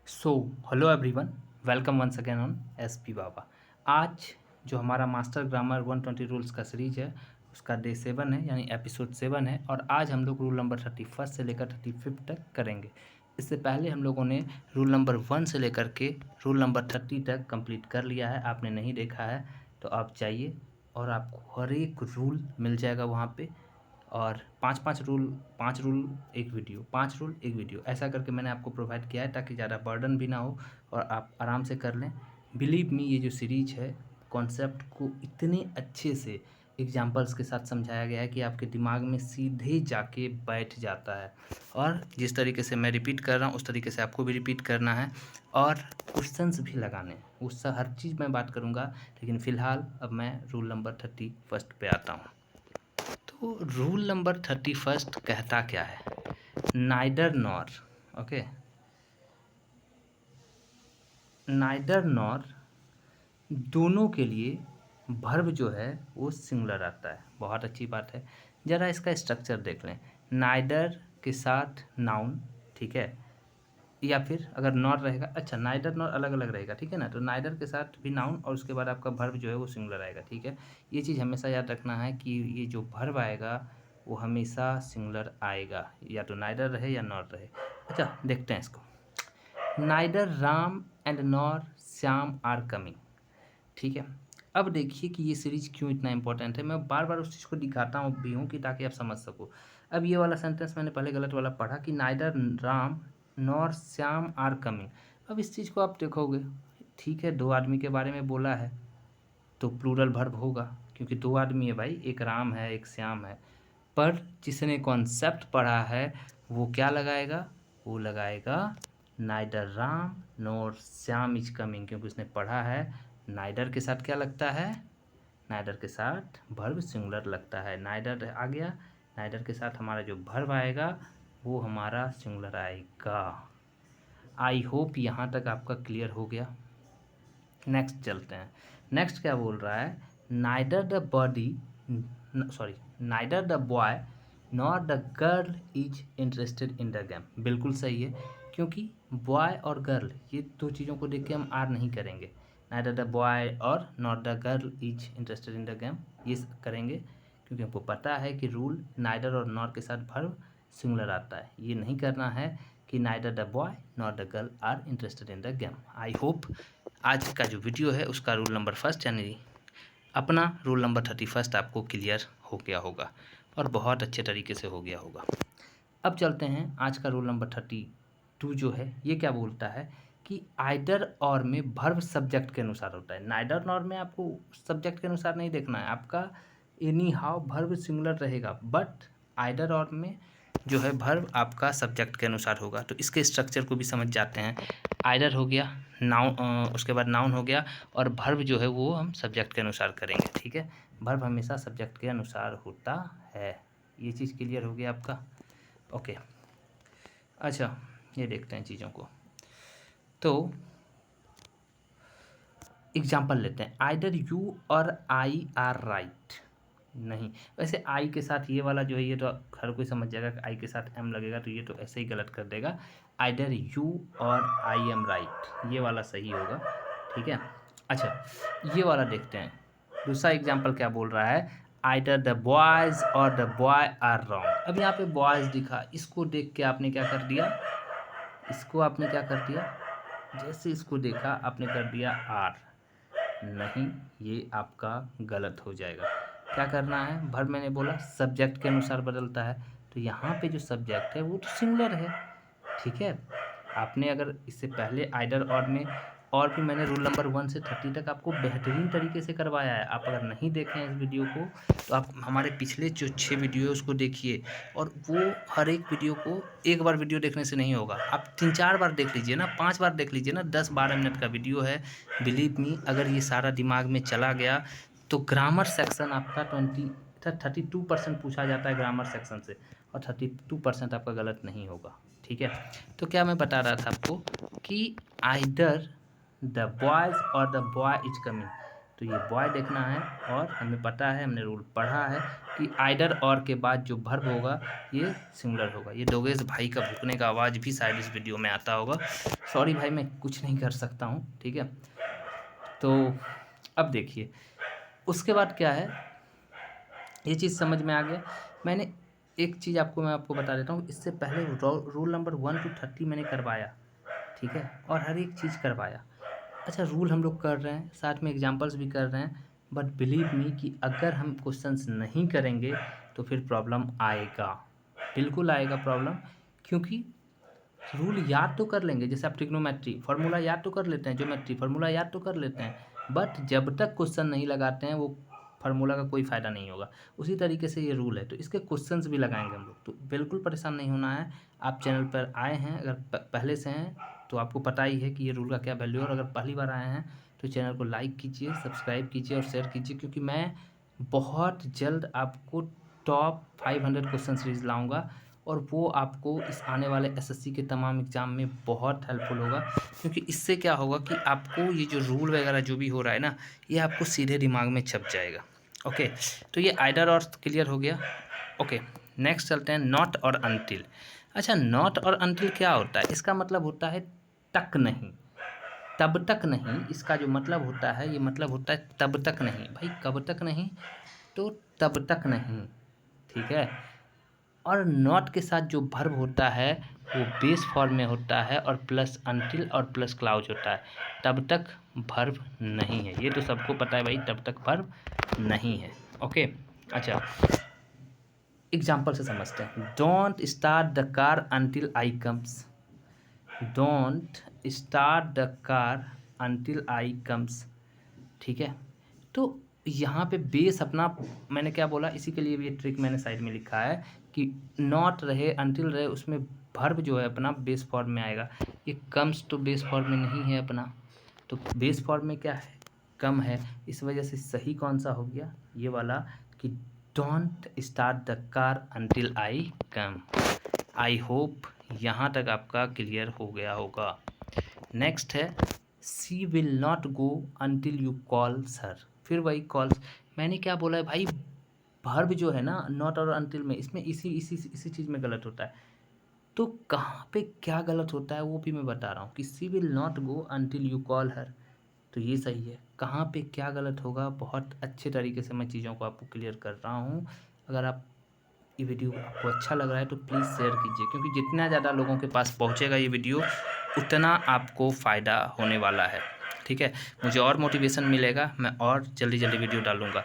So hello everyone, welcome once again on SP Baba. आज जो हमारा मास्टर ग्रामर 120 रूल्स का सीरीज है उसका डे 7 है, यानी एपिसोड 7 है। और आज हम लोग रूल नंबर 31 से लेकर 35 तक करेंगे। इससे पहले हम लोगों ने रूल नंबर 1 से लेकर के रूल नंबर 30 तक कंप्लीट कर लिया है। आपने नहीं देखा है तो आप चाहिए और आपको हर एक रूल मिल जाएगा वहाँ पे। और पाँच रूल, 5 रूल एक वीडियो, 5 रूल एक वीडियो, ऐसा करके मैंने आपको प्रोवाइड किया है ताकि ज़्यादा बर्डन भी ना हो और आप आराम से कर लें। बिलीव मी, ये जो सीरीज है कॉन्सेप्ट को इतने अच्छे से एग्जांपल्स के साथ समझाया गया है कि आपके दिमाग में सीधे जाके बैठ जाता है। और जिस तरीके से मैं रिपीट कर रहा हूँ उस तरीके से आपको भी रिपीट करना है और क्वेश्चंस भी लगाने हैं। उससे हर चीज़ मैं बात करूँगा, लेकिन फ़िलहाल अब मैं रूल नंबर 31 पे आता हूँ। तो रूल नंबर 31 कहता क्या है? Neither nor, okay, neither nor दोनों के लिए वर्ब जो है वो सिंगुलर आता है। बहुत अच्छी बात है। ज़रा इसका स्ट्रक्चर देख लें। नाइदर के साथ नाउन, ठीक है, या फिर अगर नॉर रहेगा, अच्छा नाइदर नॉर अलग अलग रहेगा, ठीक है ना। तो नाइदर के साथ भी नाउन और उसके बाद आपका वर्ब जो है वो सिंगुलर आएगा, ठीक है। ये चीज़ हमेशा याद रखना है कि ये जो वर्ब आएगा वो हमेशा सिंगुलर आएगा, या तो नाइदर रहे या नॉर रहे। अच्छा देखते हैं इसको। Neither Ram and nor Shyam are coming, ठीक है। अब देखिए कि ये सीरीज क्यों इतना इंपॉर्टेंट है। मैं बार बार उस चीज़ को दिखाता हूँ भी हूँ कि ताकि आप समझ सको। अब ये वाला सेंटेंस मैंने पहले गलत वाला पढ़ा कि neither Ram nor Shyam are coming. अब इस चीज़ को आप देखोगे, ठीक है, 2 आदमी के बारे में बोला है तो प्लूरल वर्ब होगा, क्योंकि 2 आदमी है भाई, एक राम है एक श्याम है। पर जिसने कॉन्सेप्ट पढ़ा है वो क्या लगाएगा? वो लगाएगा neither Ram NOR Shyam is coming, क्योंकि उसने पढ़ा है नाइदर के साथ क्या लगता है? नाइदर के साथ वर्ब सिंगुलर लगता है। नाइदर आ गया, नाइदर के साथ हमारा जो वर्ब आएगा वो हमारा सिंगुलर आएगा। आई होप यहाँ तक आपका क्लियर हो गया। नेक्स्ट चलते हैं। नेक्स्ट क्या बोल रहा है? Neither the body, sorry, neither the boy nor the girl is interested in the game. बिल्कुल सही है, क्योंकि बॉय और गर्ल ये दो चीज़ों को देख के हम आर नहीं करेंगे। नाइदर द बॉय और not the girl is interested in the game ये करेंगे, क्योंकि हमको पता है कि रूल नाइदर और नॉर के साथ वर्ब सिंगुलर आता है। ये नहीं करना है कि neither the boy not the girl are interested in the game. I hope आज का जो वीडियो है उसका रूल नंबर 1 यानी अपना रूल नंबर 31 आपको क्लियर हो गया होगा और बहुत अच्छे तरीके से हो गया होगा। अब चलते हैं आज का रूल नंबर 32 जो है ये क्या बोलता है कि आइदर और में वर्ब सब्जेक्ट के अनुसार होता है। नाइदर नॉर में आपको सब्जेक्ट के अनुसार नहीं देखना है, आपका एनी हाउ वर्ब सिंगुलर रहेगा, बट आइदर और में जो है वर्ब आपका सब्जेक्ट के अनुसार होगा। तो इसके स्ट्रक्चर को भी समझ जाते हैं। आइदर हो गया, नाउन, उसके बाद नाउन हो गया, और वर्ब जो है वो हम सब्जेक्ट के अनुसार करेंगे, ठीक है। वर्ब हमेशा सब्जेक्ट के अनुसार होता है। ये चीज़ क्लियर हो गया आपका? ओके। अच्छा ये देखते हैं चीज़ों को। तो एग्जाम्पल लेते हैं। आइदर यू और आई आर राइट। नहीं, वैसे आई के साथ ये वाला जो है ये तो हर कोई समझ जाएगा कि आई के साथ एम लगेगा, तो ये तो ऐसे ही गलत कर देगा। आइदर यू और आई एम राइट, ये वाला सही होगा, ठीक है। अच्छा ये वाला देखते हैं। दूसरा एग्जाम्पल क्या बोल रहा है? आइदर द बॉयज़ और द बॉय आर रॉन्ग। अब यहाँ पे बॉयज़ दिखा, इसको देख के आपने क्या कर दिया? इसको आपने क्या कर दिया? जैसे इसको देखा आपने कर दिया आर। नहीं, ये आपका गलत हो जाएगा। क्या करना है? वर्ब मैंने बोला सब्जेक्ट के अनुसार बदलता है, तो यहाँ पे जो सब्जेक्ट है वो तो सिंगुलर है, ठीक है। आपने अगर इससे पहले आइदर और में और भी मैंने रूल नंबर 1 से 30 तक आपको बेहतरीन तरीके से करवाया है। आप अगर नहीं देखें इस वीडियो को तो आप हमारे पिछले जो 6 वीडियो है उसको देखिए, और वो हर एक वीडियो को एक बार वीडियो देखने से नहीं होगा, आप 3-4 बार देख लीजिए ना, 5 बार देख लीजिए ना। 10-12 मिनट का वीडियो है। बिलीव मी, अगर ये सारा दिमाग में चला गया तो ग्रामर सेक्शन आपका 32% पूछा जाता है ग्रामर सेक्शन से, और 32% आपका गलत नहीं होगा, ठीक है। तो क्या मैं बता रहा था आपको कि आइदर द बॉयज़ और द बॉय इज कमिंग, तो ये बॉय देखना है, और हमें पता है, हमने रूल पढ़ा है कि आइदर और के बाद जो वर्ब होगा ये सिंगुलर होगा। ये दोगेश भाई का भूकने का आवाज़ भी शायद इस वीडियो में आता होगा। सॉरी भाई, मैं कुछ नहीं कर सकता हूँ, ठीक है। तो अब देखिए उसके बाद क्या है, ये चीज़ समझ में आ गया। मैंने एक चीज़ मैं आपको बता देता हूँ, इससे पहले रूल नंबर 1 to 30 मैंने करवाया, ठीक है, और हर एक चीज़ करवाया। अच्छा, रूल हम लोग कर रहे हैं, साथ में एग्जांपल्स भी कर रहे हैं, बट बिलीव मी कि अगर हम क्वेश्चंस नहीं करेंगे तो फिर प्रॉब्लम आएगा, बिल्कुल आएगा प्रॉब्लम। क्योंकि रूल याद तो कर लेंगे, जैसे आप ट्रिग्नोमेट्री फार्मूला याद तो कर लेते हैं, ज्योमेट्री फार्मूला याद तो कर लेते हैं, बट जब तक क्वेश्चन नहीं लगाते हैं वो फार्मूला का कोई फ़ायदा नहीं होगा। उसी तरीके से ये रूल है, तो इसके क्वेश्चंस भी लगाएंगे हम लोग, तो बिल्कुल परेशान नहीं होना है। आप चैनल पर आए हैं, अगर पहले से हैं तो आपको पता ही है कि ये रूल का क्या वैल्यू है, और अगर पहली बार आए हैं तो चैनल को लाइक कीजिए, सब्सक्राइब कीजिए और शेयर कीजिए, क्योंकि मैं बहुत जल्द आपको टॉप 500 क्वेश्चन सीरीज लाऊंगा, और वो आपको इस आने वाले एसएससी के तमाम एग्ज़ाम में बहुत हेल्पफुल होगा। क्योंकि इससे क्या होगा कि आपको ये जो रूल वगैरह जो भी हो रहा है ना, ये आपको सीधे दिमाग में छप जाएगा। ओके, तो ये आइदर और क्लियर हो गया। ओके, नेक्स्ट चलते हैं नॉट और अनटिल। अच्छा, नॉट और अनटिल क्या होता है? इसका मतलब होता है तक नहीं, तब तक नहीं। इसका जो मतलब होता है, ये मतलब होता है तब तक नहीं। भाई कब तक नहीं? तो तब तक नहीं, ठीक है। और नॉट के साथ जो वर्ब होता है वो बेस फॉर्म में होता है, और प्लस अनटिल और प्लस क्लाउज होता है। तब तक वर्ब नहीं है, ये तो सबको पता है भाई, तब तक वर्ब नहीं है। ओके, अच्छा एग्जाम्पल से समझते हैं। Don't start the car until I comes. Don't start the car until I comes, ठीक है। तो यहाँ पे बेस अपना, मैंने क्या बोला, इसी के लिए भी ये ट्रिक मैंने साइड में लिखा है कि नॉट रहे अनटिल रहे, उसमें वर्ब जो है अपना बेस फॉर्म में आएगा। ये कम्स तो बेस फॉर्म में नहीं है अपना, तो बेस फॉर्म में क्या है, कम है। इस वजह से सही कौन सा हो गया, ये वाला, कि don't start the car until I come. I hope यहाँ तक आपका क्लियर हो गया होगा। नेक्स्ट है she will not go until you call sir. फिर वही कॉल्स, मैंने क्या बोला है भाई, वर्ब जो है ना नॉट और अनटिल में, इसमें इसी चीज़ में गलत होता है। तो कहाँ पे क्या गलत होता है वो भी मैं बता रहा हूँ, कि she will not go until you call her, तो ये सही है। कहाँ पे क्या गलत होगा, बहुत अच्छे तरीके से मैं चीज़ों को आपको क्लियर कर रहा हूँ। अगर आप ये वीडियो आपको अच्छा लग रहा है तो प्लीज़ शेयर कीजिए, क्योंकि जितना ज़्यादा लोगों के पास पहुँचेगा ये वीडियो, उतना आपको फ़ायदा होने वाला है, ठीक है। मुझे और मोटिवेशन मिलेगा, मैं और जल्दी जल्दी वीडियो डालूँगा।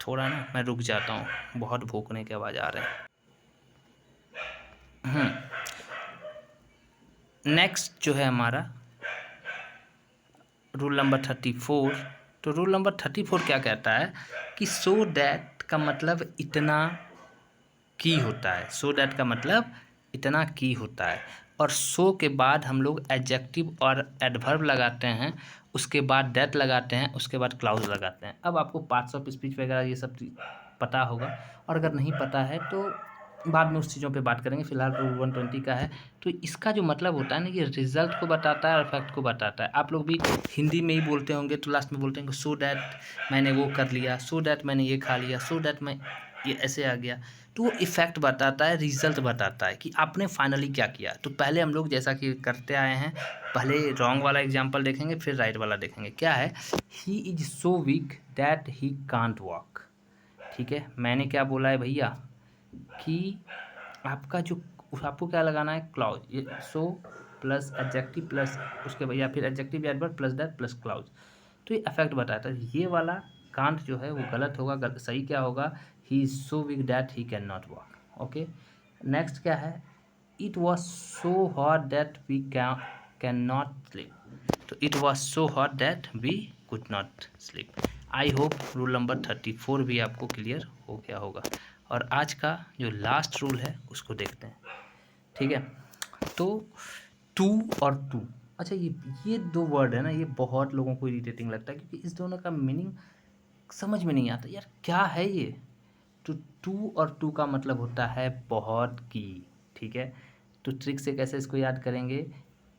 थोड़ा ना मैं रुक जाता हूँ, बहुत भूखने की आवाज़ आ रहे हैं। नेक्स्ट जो है हमारा रूल नंबर 34। तो रूल नंबर 34 क्या कहता है कि सो दैट का मतलब इतना की होता है। सो दैट का मतलब इतना की होता है, और सो के बाद हम लोग एडजेक्टिव और एडवर्ब लगाते हैं, उसके बाद दैट लगाते हैं, उसके बाद क्लाउज लगाते हैं। अब आपको पार्ट्स ऑफ स्पीच वगैरह ये सब पता होगा, और अगर नहीं पता है तो बाद में उस चीज़ों पे बात करेंगे। फिलहाल रूल 120 का है। तो इसका जो मतलब होता है ना, ये रिजल्ट को बताता है और फैक्ट को बताता है। आप लोग भी हिंदी में ही बोलते होंगे तो लास्ट में बोलते होंगे सो दैट मैंने वो कर लिया, सो दैट मैंने ये खा लिया, सो दैट मैं ये ऐसे आ गया। तो वो इफ़ेक्ट बताता है, रिजल्ट बताता है कि आपने फाइनली क्या किया। तो पहले हम लोग जैसा कि करते आए हैं, पहले रॉन्ग वाला एग्जाम्पल देखेंगे, फिर राइट वाला देखेंगे। क्या है, ही is so weak that he can't walk, ठीक है। मैंने क्या बोला है भैया कि आपका जो, आपको क्या लगाना है, क्लाउज, ये सो प्लस एडजेक्टिव प्लस उसके या फिर adjective adverb plus that plus clause, तो ये इफेक्ट बताता है। ये वाला कांट जो है वो गलत होगा, सही क्या होगा, he is so weak that he can not walk. Okay, next क्या है, it was so hot that we can not sleep. तो it was so hot that we could not sleep. I hope rule number 34 भी आपको clear हो गया होगा। और आज का जो लास्ट रूल है उसको देखते हैं, ठीक है। तो टू और टू, अच्छा ये दो वर्ड है ना, ये बहुत लोगों को इरिटेटिंग लगता है, क्योंकि इस दोनों का मीनिंग समझ में नहीं आता यार, क्या है ये। तो टू और टू का मतलब होता है बहुत की, ठीक है। तो ट्रिक से कैसे इसको याद करेंगे,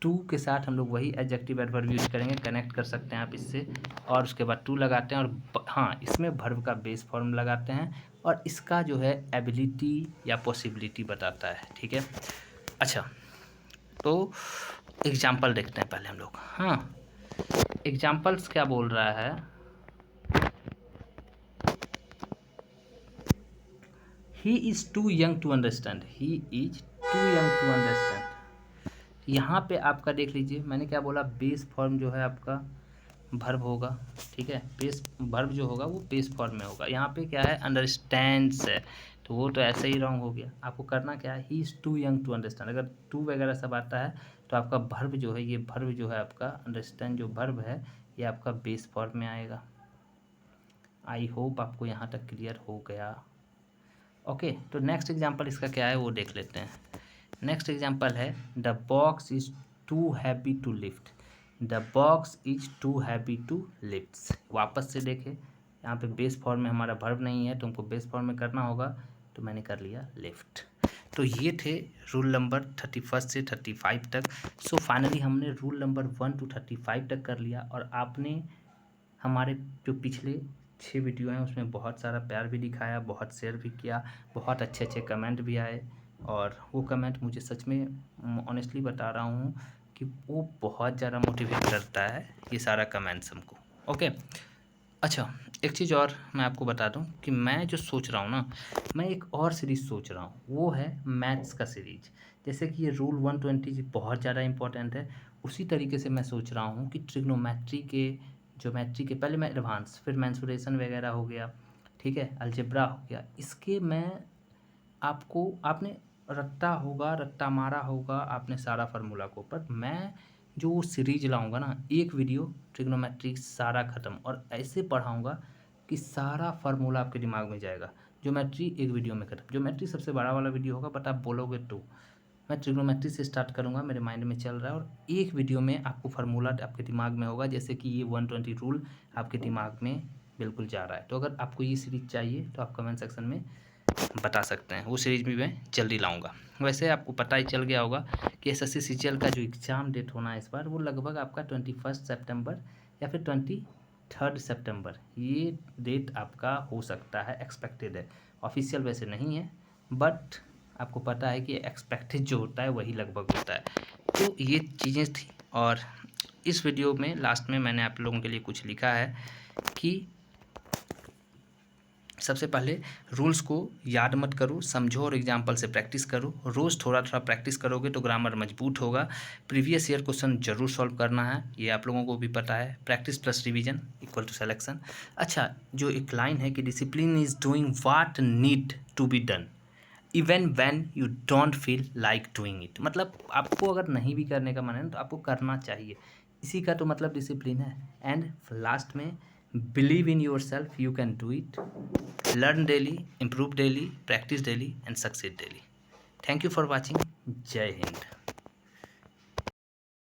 टू के साथ हम लोग वही एडजेक्टिव एडवर्ब यूज करेंगे, कनेक्ट कर सकते हैं आप इससे, और उसके बाद टू लगाते हैं और हाँ इसमें वर्ब का बेस फॉर्म लगाते हैं और इसका जो है एबिलिटी या पॉसिबिलिटी बताता है। ठीक है, अच्छा तो एग्जाम्पल देखते हैं पहले हम लोग। हाँ, एग्जाम्पल्स क्या बोल रहा है, he is too young to understand, he is too young to understand. यहाँ पे आपका देख लीजिए मैंने क्या बोला, बेस फॉर्म जो है आपका वर्ब होगा। ठीक है, बेस वर्ब जो होगा वो बेस फॉर्म में होगा। यहाँ पे क्या है, अंडरस्टैंड्स है, तो वो तो ऐसे ही रॉन्ग हो गया। आपको करना क्या है, he is too young to understand. अगर टू वगैरह सब आता है तो आपका वर्ब जो है, ये वर्ब जो है आपका अंडरस्टैंड जो वर्ब है ये आपका बेस फॉर्म में आएगा। आई होप आपको यहाँ तक क्लियर हो गया। ओके, तो नेक्स्ट एग्जाम्पल इसका क्या है वो देख लेते हैं। नेक्स्ट एग्जाम्पल है, the box is too heavy to lift, the box is too heavy to lift. वापस से देखें, यहाँ पे बेस फॉर्म में हमारा वर्ब नहीं है तो हमको बेस फॉर्म में करना होगा, तो मैंने कर लिया लिफ्ट। तो ये थे रूल नंबर 31 से 35 तक। सो फाइनली हमने रूल नंबर 1 to 35 तक कर लिया और आपने हमारे जो पिछले 6 वीडियो हैं उसमें बहुत सारा प्यार भी दिखाया, बहुत शेयर भी किया, बहुत अच्छे अच्छे कमेंट भी आए और वो कमेंट मुझे सच में ऑनेस्टली बता रहा हूँ कि वो बहुत ज़्यादा मोटिवेट करता है ये सारा कमेंट्स हमको। ओके, अच्छा एक चीज़ और मैं आपको बता दूं कि मैं जो सोच रहा हूँ ना, मैं एक और सीरीज़ सोच रहा हूँ, वो है मैथ्स का सीरीज। जैसे कि ये रूल 120 बहुत ज़्यादा इंपॉर्टेंट है, उसी तरीके से मैं सोच रहा हूँ कि ट्रिग्नोमेट्री के, ज्योमेट्री के, पहले मैं एडवांस, फिर मेंसुरेशन वगैरह हो गया, ठीक है, अलजेब्रा हो गया, इसके मैं आपको, आपने रट्टा होगा, रट्टा मारा होगा आपने सारा फार्मूला को, पर मैं जो सीरीज लाऊंगा ना, एक वीडियो ट्रिग्नोमेट्री सारा ख़त्म और ऐसे पढ़ाऊंगा कि सारा फार्मूला आपके दिमाग में जाएगा। ज्योमेट्री एक वीडियो में ख़त्म, ज्योमेट्री सबसे बड़ा वाला वीडियो होगा बट आप बोलोगे तो मैं ट्रिग्नोमेट्री से स्टार्ट करूंगा, मेरे माइंड में चल रहा है, और एक वीडियो में आपको फार्मूला आपके दिमाग में होगा, जैसे कि ये 120 रूल आपके दिमाग में बिल्कुल जा रहा है। तो अगर आपको ये सीरीज चाहिए तो आप कमेंट सेक्शन में बता सकते हैं, वो सीरीज भी मैं जल्दी लाऊंगा। वैसे आपको पता ही चल गया होगा कि SSC CGL का जो एग्ज़ाम डेट होना है इस बार, वो लगभग आपका 21 सितंबर या फिर 23 सितंबर, ये डेट आपका हो सकता है, एक्सपेक्टेड है। ऑफिशियल वैसे नहीं है बट आपको पता है कि एक्सपेक्टेड जो होता है वही लगभग होता है। तो ये चीज़ें थी और इस वीडियो में लास्ट में मैंने आप लोगों के लिए कुछ लिखा है कि सबसे पहले रूल्स को याद मत करो, समझो और एग्जाम्पल से प्रैक्टिस करो। रोज़ थोड़ा थोड़ा प्रैक्टिस करोगे तो ग्रामर मजबूत होगा। प्रीवियस ईयर क्वेश्चन जरूर सॉल्व करना है, ये आप लोगों को भी पता है। Practice plus revision equal to selection. अच्छा, जो एक लाइन है कि discipline is doing what need to be done even when you don't feel like doing it, मतलब आपको अगर नहीं भी करने का मन है तो आपको करना चाहिए, इसी का तो मतलब डिसिप्लिन है। एंड लास्ट में, believe in your self, you can do it, learn daily, improve daily, practice daily and succeed daily. Thank you for watching. Jai Hind.